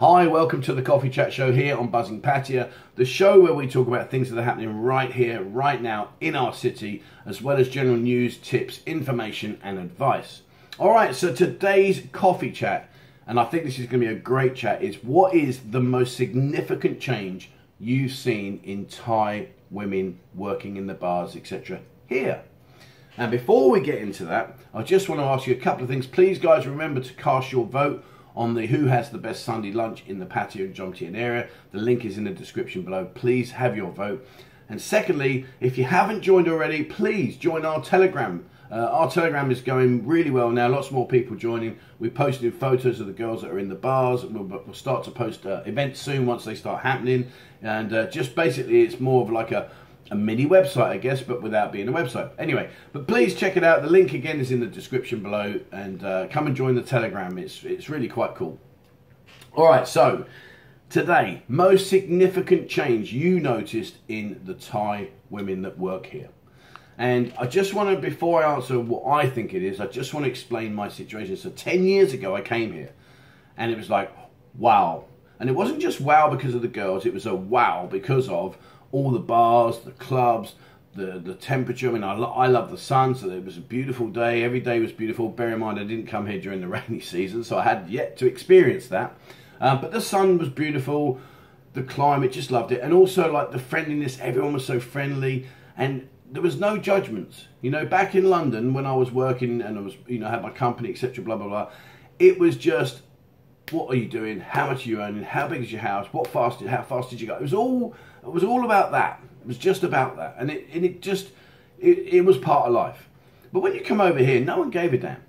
Hi, welcome to the Coffee Chat Show here on Buzzing Pattaya, the show where we talk about things that are happening right here, right now in our city, as well as general news, tips, information and advice. Alright, so today's coffee chat, and I think this is going to be a great chat, is what is the most significant change you've seen in Thai women working in the bars, etc. here? And before we get into that, I just want to ask you a couple of things. Please guys, remember to cast your vote on the who has the best Sunday lunch in the Pattaya and Jomtien area. The link is in the description below. Please have your vote. And secondly, if you haven't joined already, please join our Telegram. Our Telegram is going really well now. Lots more people joining. We're posting photos of the girls that are in the bars. We'll start to post events soon once they start happening. And just basically, it's more of like a mini website, I guess, but without being a website. Anyway, but please check it out. The link again is in the description below, and come and join the Telegram. It's really quite cool. All right, so today, most significant change you noticed in the Thai women that work here. And I just want to, before I answer what I think it is, I just want to explain my situation. So 10 years ago, I came here, and it was like, wow. And it wasn't just wow because of the girls, it was a wow because of all the bars, the clubs, the temperature. I mean, I love the sun, so it was a beautiful day. Every day was beautiful. Bear in mind, I didn't come here during the rainy season, so I had yet to experience that. But the sun was beautiful, the climate, just loved it. And also, like, the friendliness, everyone was so friendly, and there was no judgments. You know, back in London, when I was working and I was, you know, had my company, etc., blah, blah, blah, it was just, what are you doing? How much are you earning? How big is your house? How fast did you go? It was all about that. It was just about that, and it was part of life. But when you come over here, no one gave a damn.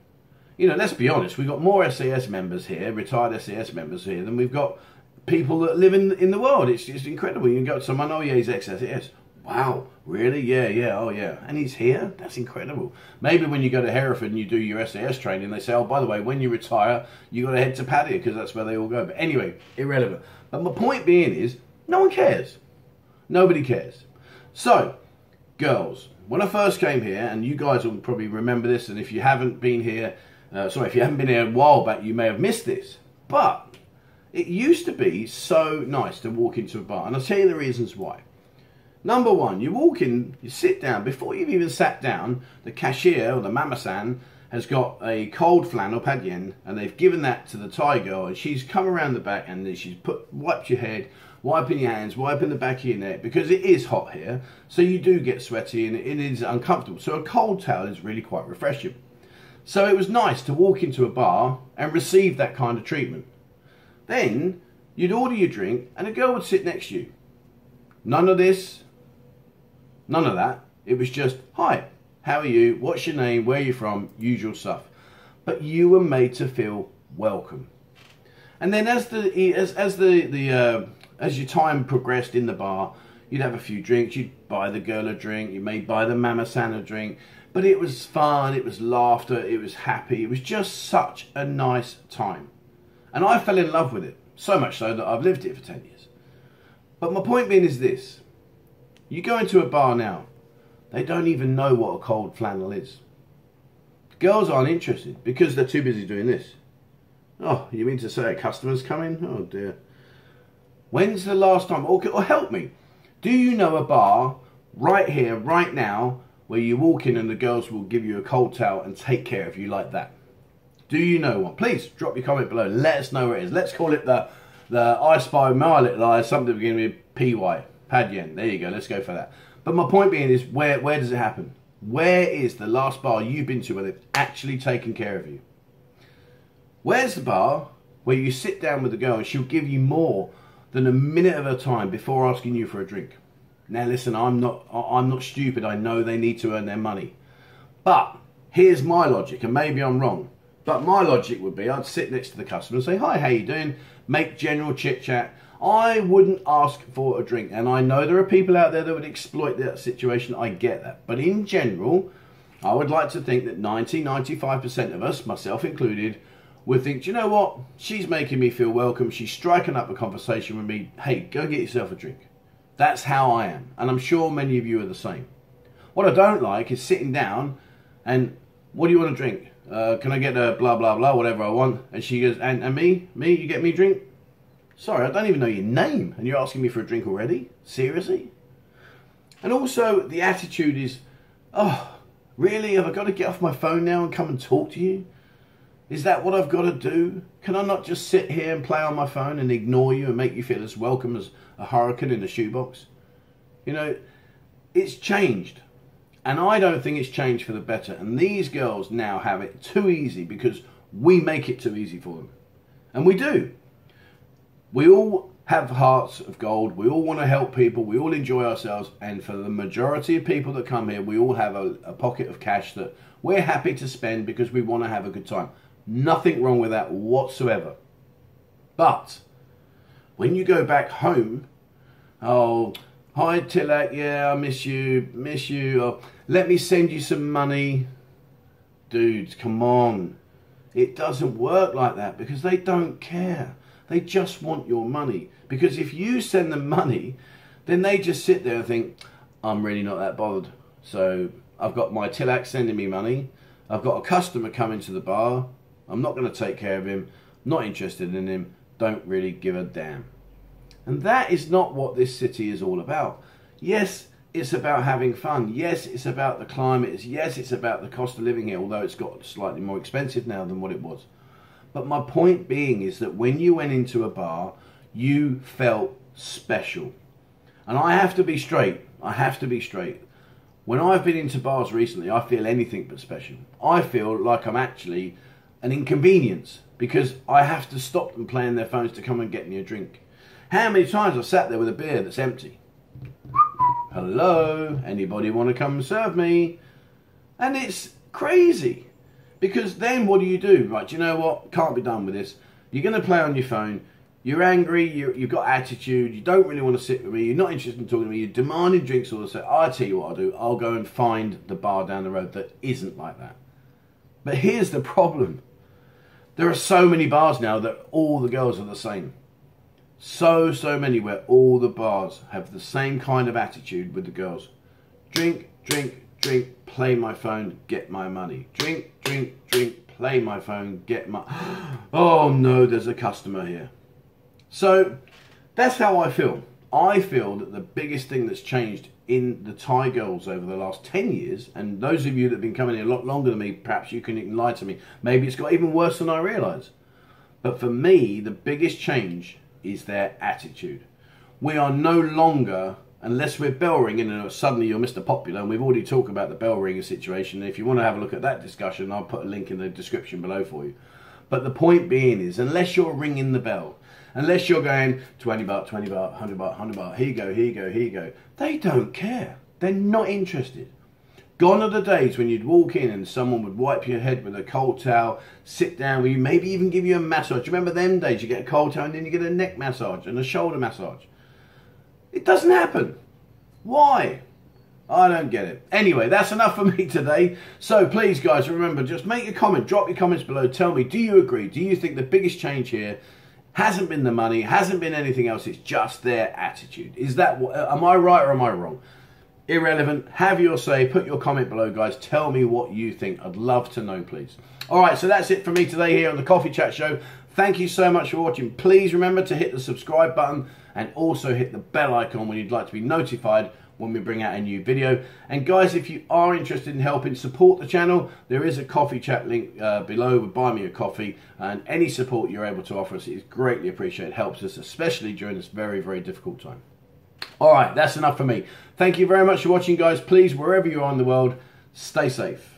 You know, let's be honest. We've got more SAS members here, retired SAS members here, than we've got people that live in the world. It's incredible. You can go to someone, oh yeah, he's ex-SAS. Wow, really? Yeah, oh yeah. And he's here? That's incredible. Maybe when you go to Hereford and you do your SAS training, they say, oh, by the way, when you retire, you got to head to Pattaya because that's where they all go. But anyway, irrelevant. But my point being is, no one cares. Nobody cares. So, girls, when I first came here, and you guys will probably remember this, and if you haven't been here, if you haven't been here a while back, you may have missed this. But it used to be so nice to walk into a bar, and I'll tell you the reasons why. Number one, you walk in, you sit down. Before you've even sat down, the cashier or the mama-san has got a cold flan or padyen, and they've given that to the Thai girl, and she's come around the back and she's wiped your head, wiping your hands, wiping the back of your neck, because it is hot here, so you do get sweaty and it is uncomfortable. So a cold towel is really quite refreshing. So it was nice to walk into a bar and receive that kind of treatment. Then you'd order your drink and a girl would sit next to you. None of this, none of that. It was just, hi, how are you? What's your name? Where are you from? Usual stuff. But you were made to feel welcome. And then as your time progressed in the bar, you'd have a few drinks, you'd buy the girl a drink, you may buy the mama-san a drink, but it was fun, it was laughter, it was happy, it was just such a nice time. And I fell in love with it, so much so that I've lived here for 10 years. But my point being is this, you go into a bar now, they don't even know what a cold flannel is. The girls aren't interested because they're too busy doing this. Oh, you mean to say a customer's coming? Oh dear. When's the last time, or help me, do you know a bar right here, right now, where you walk in and the girls will give you a cold towel and take care of you like that? Do you know one? Please drop your comment below. Let us know where it is. Let's call it the I Spy My Little Eye, something beginning with PY. Padyen. There you go. Let's go for that. But my point being is, where does it happen? Where is the last bar you've been to where they've actually taken care of you? Where's the bar where you sit down with the girl and she'll give you more than a minute of her time before asking you for a drink? Now listen, I'm not stupid. I know they need to earn their money. But here's my logic, and maybe I'm wrong. But my logic would be, I'd sit next to the customer and say, hi, how you doing? Make general chit chat. I wouldn't ask for a drink. And I know there are people out there that would exploit that situation. I get that. But in general, I would like to think that 95% of us, myself included, would think, do you know what? She's making me feel welcome. She's striking up a conversation with me. Hey, go get yourself a drink. That's how I am. And I'm sure many of you are the same. What I don't like is sitting down and, what do you want to drink? Can I get a blah, blah, blah, whatever I want? And she goes, and me? Me? You get me a drink? Sorry, I don't even know your name, and you're asking me for a drink already? Seriously? And also, the attitude is, oh, really? Have I got to get off my phone now and come and talk to you? Is that what I've got to do? Can I not just sit here and play on my phone and ignore you and make you feel as welcome as a hurricane in a shoebox? You know, it's changed. And I don't think it's changed for the better. And these girls now have it too easy because we make it too easy for them. And we do. We all have hearts of gold. We all want to help people. We all enjoy ourselves. And for the majority of people that come here, we all have a pocket of cash that we're happy to spend because we want to have a good time. Nothing wrong with that whatsoever. But when you go back home, oh, hi Tilak, yeah, I miss you. Oh, let me send you some money. Dudes, come on. It doesn't work like that because they don't care. They just want your money. Because if you send them money, then they just sit there and think, I'm really not that bothered. So I've got my Tilak sending me money. I've got a customer coming to the bar. I'm not going to take care of him. Not interested in him. Don't really give a damn. And that is not what this city is all about. Yes, it's about having fun. Yes, it's about the climate. Yes, it's about the cost of living here, although it's got slightly more expensive now than what it was. But my point being is that when you went into a bar, you felt special. And I have to be straight. I have to be straight. When I've been into bars recently, I feel anything but special. I feel like I'm actually an inconvenience because I have to stop them playing their phones to come and get me a drink. How many times I've sat there with a beer that's empty? Hello, anybody want to come and serve me? And it's crazy. Because then what do? Right, do you know what? Can't be done with this. You're going to play on your phone. You're angry. You've got attitude. You don't really want to sit with me. You're not interested in talking to me. You're demanding drinks all the time. I'll tell you what I'll do. I'll go and find the bar down the road that isn't like that. But here's the problem. There are so many bars now that all the girls are the same. So many where all the bars have the same kind of attitude with the girls. Drink, drink, drink, play my phone, get my money. Drink, drink, drink, play my phone, get my... Oh no, there's a customer here. So that's how I feel. I feel that the biggest thing that's changed in the Thai girls over the last 10 years, and those of you that have been coming here a lot longer than me, perhaps you can enlighten me. Maybe it's got even worse than I realise. But for me, the biggest change is their attitude. We are no longer, unless we're bell ringing and suddenly you're Mr. Popular, and we've already talked about the bell ringer situation. If you want to have a look at that discussion, I'll put a link in the description below for you. But the point being is, unless you're ringing the bell, unless you're going 20 baht, 20 baht, 100 baht, 100 baht, here you go, here you go, here you go, they don't care. They're not interested. Gone are the days when you'd walk in and someone would wipe your head with a cold towel, sit down with you, maybe even give you a massage. Remember them days? You get a cold towel and then you get a neck massage and a shoulder massage. It doesn't happen. Why? I don't get it. Anyway, that's enough for me today. So please, guys, remember, just make a comment. Drop your comments below. Tell me, do you agree? Do you think the biggest change here hasn't been the money, hasn't been anything else, it's just their attitude? Is that what, am I right or am I wrong? Irrelevant. Have your say. Put your comment below, guys. Tell me what you think. I'd love to know, please. All right, so that's it for me today here on the Coffee Chat Show. Thank you so much for watching. Please remember to hit the subscribe button and also hit the bell icon when you'd like to be notified when we bring out a new video. And guys, if you are interested in helping support the channel, there is a coffee chat link below with Buy Me a Coffee, and any support you're able to offer us is greatly appreciated. It helps us, especially during this very, very difficult time. All right, that's enough for me. Thank you very much for watching, guys. Please, wherever you are in the world, stay safe.